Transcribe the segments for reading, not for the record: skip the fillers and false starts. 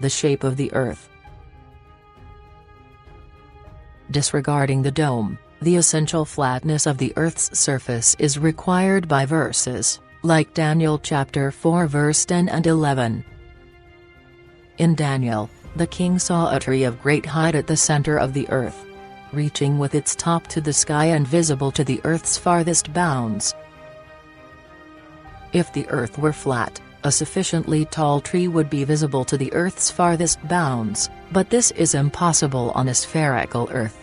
the shape of the Earth. Disregarding the dome, the essential flatness of the Earth's surface is required by verses, like Daniel chapter 4 verse 10 and 11. In Daniel, the king saw a tree of great height at the center of the earth, reaching with its top to the sky and visible to the earth's farthest bounds. If the earth were flat, a sufficiently tall tree would be visible to the earth's farthest bounds, but this is impossible on a spherical earth.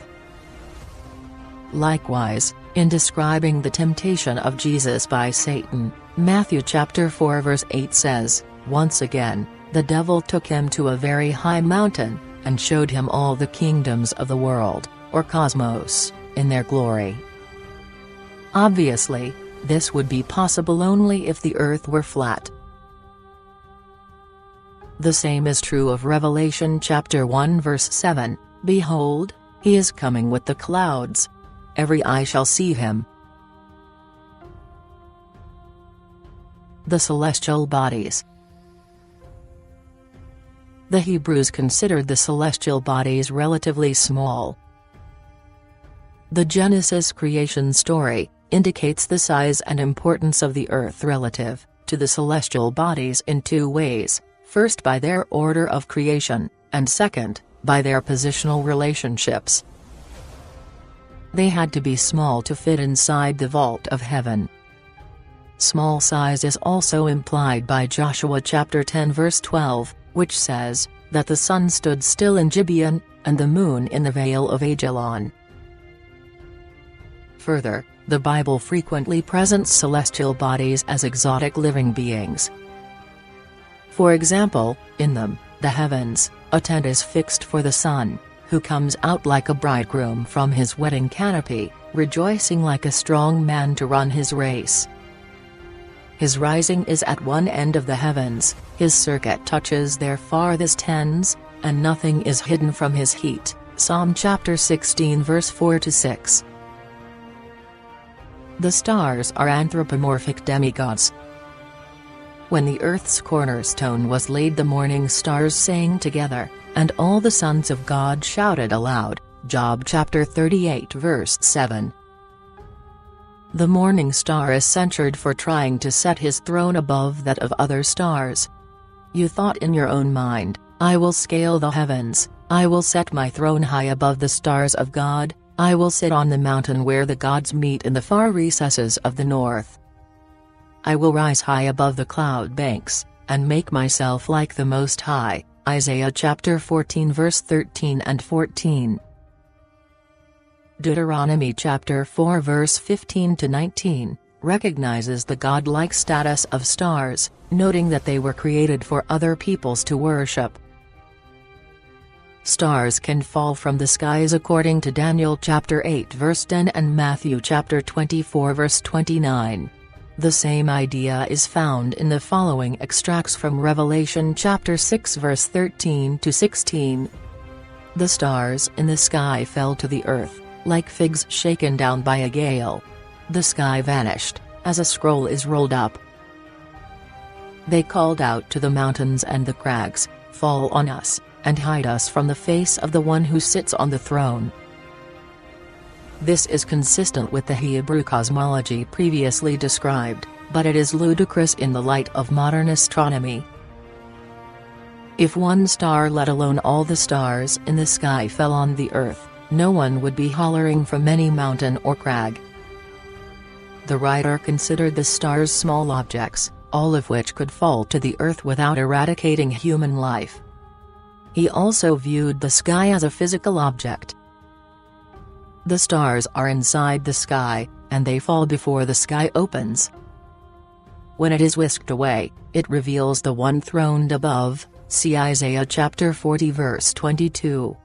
Likewise, in describing the temptation of Jesus by Satan, Matthew chapter 4 verse 8 says, "Once again, the devil took him to a very high mountain, and showed him all the kingdoms of the world, or cosmos, in their glory." Obviously, this would be possible only if the earth were flat. The same is true of Revelation chapter 1 verse 7, "Behold, he is coming with the clouds. Every eye shall see him." The celestial bodies. The Hebrews considered the celestial bodies relatively small. The Genesis creation story indicates the size and importance of the earth relative to the celestial bodies in two ways: first by their order of creation, and second, by their positional relationships. They had to be small to fit inside the vault of heaven. Small size is also implied by Joshua chapter 10 verse 12, which says, that the sun stood still in Gibeon, and the moon in the vale of Ajalon. Further, the Bible frequently presents celestial bodies as exotic living beings. For example, in them, the heavens, a tent is fixed for the sun, who comes out like a bridegroom from his wedding canopy, rejoicing like a strong man to run his race. His rising is at one end of the heavens, his circuit touches their farthest ends, and nothing is hidden from his heat. Psalm chapter 16 verse 4-6. The stars are anthropomorphic demigods. When the earth's cornerstone was laid, the morning stars sang together, and all the sons of God shouted aloud. Job chapter 38 verse 7. The morning star is censured for trying to set his throne above that of other stars. You thought in your own mind, "I will scale the heavens, I will set my throne high above the stars of God, I will sit on the mountain where the gods meet in the far recesses of the north. I will rise high above the cloud banks, and make myself like the Most High." Isaiah chapter 14 verse 13 and 14. Deuteronomy chapter 4 verse 15-19, recognizes the godlike status of stars, noting that they were created for other peoples to worship. Stars can fall from the skies according to Daniel chapter 8 verse 10 and Matthew chapter 24 verse 29. The same idea is found in the following extracts from Revelation chapter 6 verse 13-16. The stars in the sky fell to the earth, like figs shaken down by a gale. The sky vanished, as a scroll is rolled up. They called out to the mountains and the crags, "Fall on us, and hide us from the face of the one who sits on the throne." This is consistent with the Hebrew cosmology previously described, but it is ludicrous in the light of modern astronomy. If one star, let alone all the stars in the sky, fell on the earth, no one would be hollering from any mountain or crag. The writer considered the stars small objects, all of which could fall to the earth without eradicating human life. He also viewed the sky as a physical object. The stars are inside the sky, and they fall before the sky opens. When it is whisked away, it reveals the one throned above. See Isaiah chapter 40 verse 22.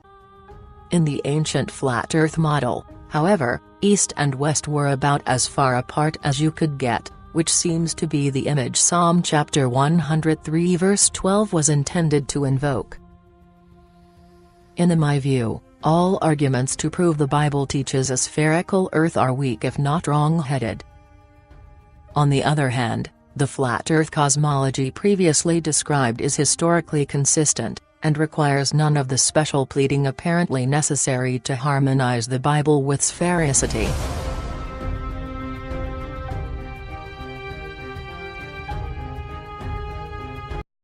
In the ancient flat earth model, however, east and west were about as far apart as you could get, which seems to be the image Psalm chapter 103 verse 12 was intended to invoke. In my view, all arguments to prove the Bible teaches a spherical earth are weak if not wrong-headed. On the other hand, the flat earth cosmology previously described is historically consistent, and requires none of the special pleading apparently necessary to harmonize the Bible with sphericity.